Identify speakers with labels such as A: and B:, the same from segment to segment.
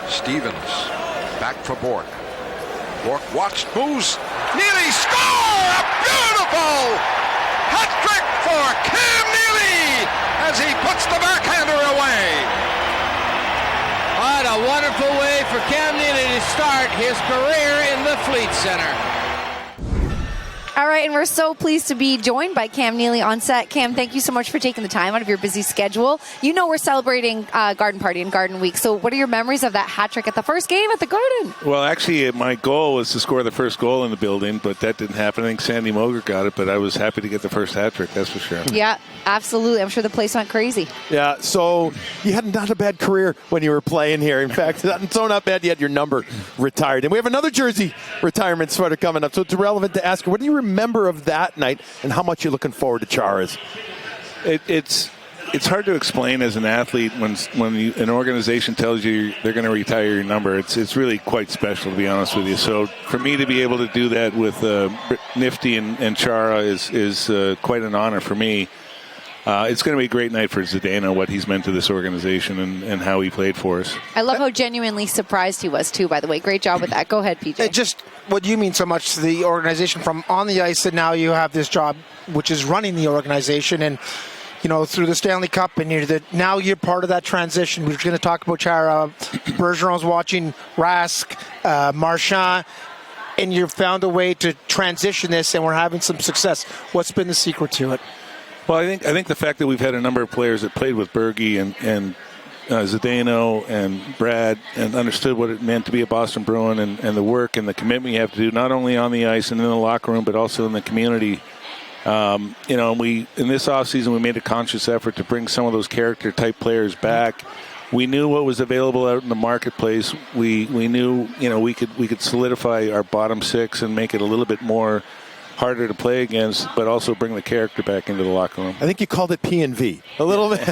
A: Stevens back for Bork. Bork walks, moves. Neely score! A beautiful hat trick for Cam Neely as he puts the backhander away.
B: What a wonderful way for Cam Neely to start his career in the Fleet Center.
C: All right, and we're so pleased to be joined by Cam Neely on set. Cam, thank you so much for taking the time out of your busy schedule. You know we're celebrating Garden Party and Garden Week, so what are your memories of that hat trick at the first game at the Garden?
D: Well, actually, my goal was to score the first goal in the building, but that didn't happen. I think Sandy Moger got it, but I was happy to get the first hat trick, that's for sure.
C: Yeah, absolutely. I'm sure the place went crazy.
E: Yeah, so you had not a bad career when you were playing here. In fact, so not bad you had your number retired. And we have another jersey retirement sweater coming up, so it's relevant to ask you, what do you remember of that night and how much you're looking forward to Chara's?
D: It's hard to explain as an athlete when an organization tells you they're going to retire your number. It's really quite special, to be honest with you. So for me to be able to do that with Nifty and Chara is quite an honor for me. It's going to be a great night for Zdeno, what he's meant to this organization and how he played for us.
C: I love how genuinely surprised he was, too, by the way. Great job with that. Go ahead, PJ.
F: Just what you mean so much to the organization from on the ice, and now you have this job, which is running the organization, and you know, through the Stanley Cup, and now you're part of that transition. We're going to talk about Chara. Bergeron's watching Rask, Marchand, and you've found a way to transition this, and we're having some success. What's been the secret to it?
D: Well, I think the fact that we've had a number of players that played with Bergie and Zdeno and Brad and understood what it meant to be a Boston Bruin and the work and the commitment you have to do, not only on the ice and in the locker room, but also in the community. In this offseason, we made a conscious effort to bring some of those character-type players back. We knew what was available out in the marketplace. We knew, we could solidify our bottom six and make it a little bit more harder to play against, but also bring the character back into the locker room.
E: I think you called it P&V. A little bit.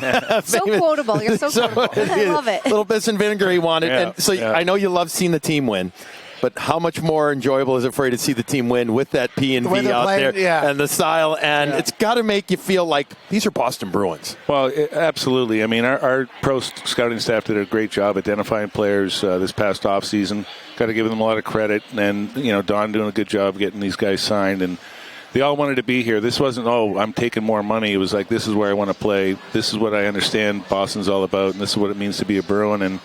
C: So quotable. You're so quotable. I love it.
E: A little piss and vinegar he wanted.
D: Yeah,
E: and so I know you love seeing the team win, but how much more enjoyable is it for you to see the team win with that P&V out there and the style? And it's got to make you feel like these are Boston Bruins.
D: Well, absolutely. I mean, our pro scouting staff did a great job identifying players this past offseason. Got to give them a lot of credit. And, Don doing a good job getting these guys signed. And they all wanted to be here. This wasn't, I'm taking more money. It was like, this is where I want to play. This is what I understand Boston's all about. And this is what it means to be a Bruin. And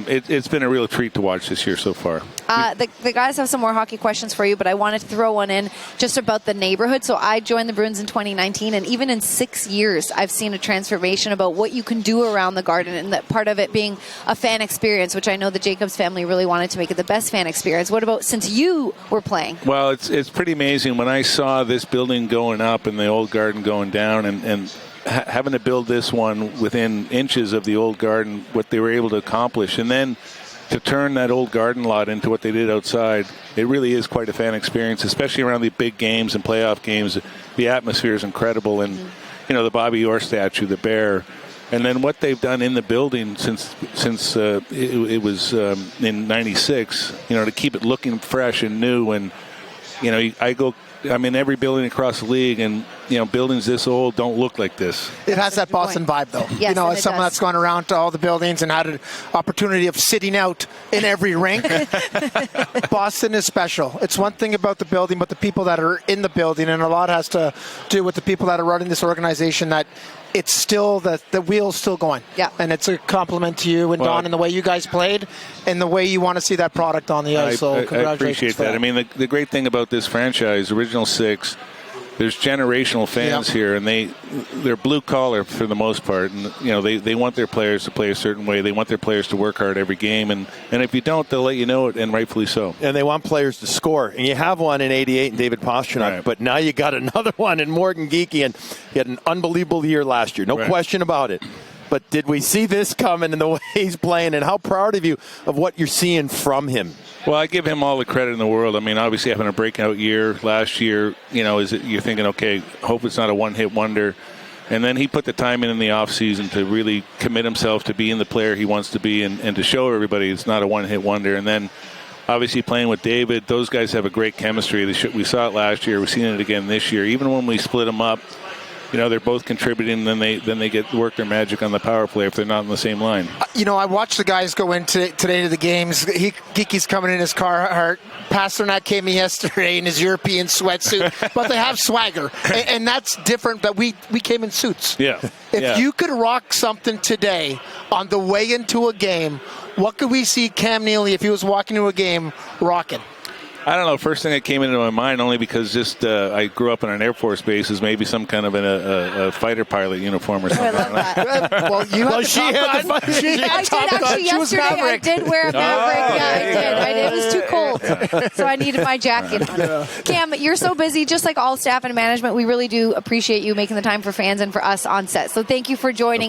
D: it's been a real treat to watch this year so far.
C: The guys have some more hockey questions for you, but I wanted to throw one in just about the neighborhood. So I joined the Bruins in 2019, and even in 6 years, I've seen a transformation about what you can do around the Garden, and that part of it being a fan experience, which I know the Jacobs family really wanted to make it the best fan experience. What about since you were playing?
D: Well, it's pretty amazing. When I saw this building going up and the old Garden going down and having to build this one within inches of the old Garden, what they were able to accomplish, and then to turn that old Garden lot into what they did outside, it really is quite a fan experience, especially around the big games and playoff games. The atmosphere is incredible, and the Bobby Orr statue, the bear, and then what they've done in the building since it was in '96, to keep it looking fresh and new. And I'm in every building across the league, and buildings this old don't look like this.
F: It has that Boston vibe, though.
C: Yes,
F: as someone that's gone around to all the buildings and had an opportunity of sitting out in every rink, Boston is special. It's one thing about the building, but the people that are in the building, and a lot has to do with the people that are running this organization, that it's still, the wheel's still going.
C: Yeah.
F: And it's a compliment to you and Don and the way you guys played and the way you want to see that product on the ice. So congratulations.
D: I appreciate that. I mean, the great thing about this franchise, Original Six, there's generational fans here, and they're blue collar for the most part, and they want their players to play a certain way. They want their players to work hard every game, and if you don't, they'll let you know it, and rightfully so.
E: And they want players to score, and you have one in '88 in David Pastrnak, but now you got another one in Morgan Geekie, and he had an unbelievable year last year, no question about it. But did we see this coming in the way he's playing, and how proud of you of what you're seeing from him?
D: Well, I give him all the credit in the world. I mean, obviously having a breakout year last year, you're thinking, okay, hope it's not a one-hit wonder. And then he put the time in the offseason to really commit himself to being the player he wants to be and to show everybody it's not a one-hit wonder. And then obviously playing with David, those guys have a great chemistry. We saw it last year. We've seen it again this year. Even when we split them up, they're both contributing. Then they get work their magic on the power play if they're not on the same line.
F: I watched the guys go in today to the games. Geeky's coming in his Carhartt. Pasternak came in yesterday in his European sweatsuit, but they have swagger, and that's different. But we came in suits.
D: Yeah.
F: If you could rock something today on the way into a game, what could we see Cam Neely, if he was walking into a game, rocking?
D: I don't know. First thing that came into my mind, only because I grew up in an Air Force base, is maybe some kind of a fighter pilot uniform or something.
C: I love that.
F: Well, she had the
C: I did actually yesterday. I did wear a Maverick. Yeah, I did. It was too cold, so I needed my jacket on. Cam, you're so busy, just like all staff and management. We really do appreciate you making the time for fans and for us on set. So thank you for joining us.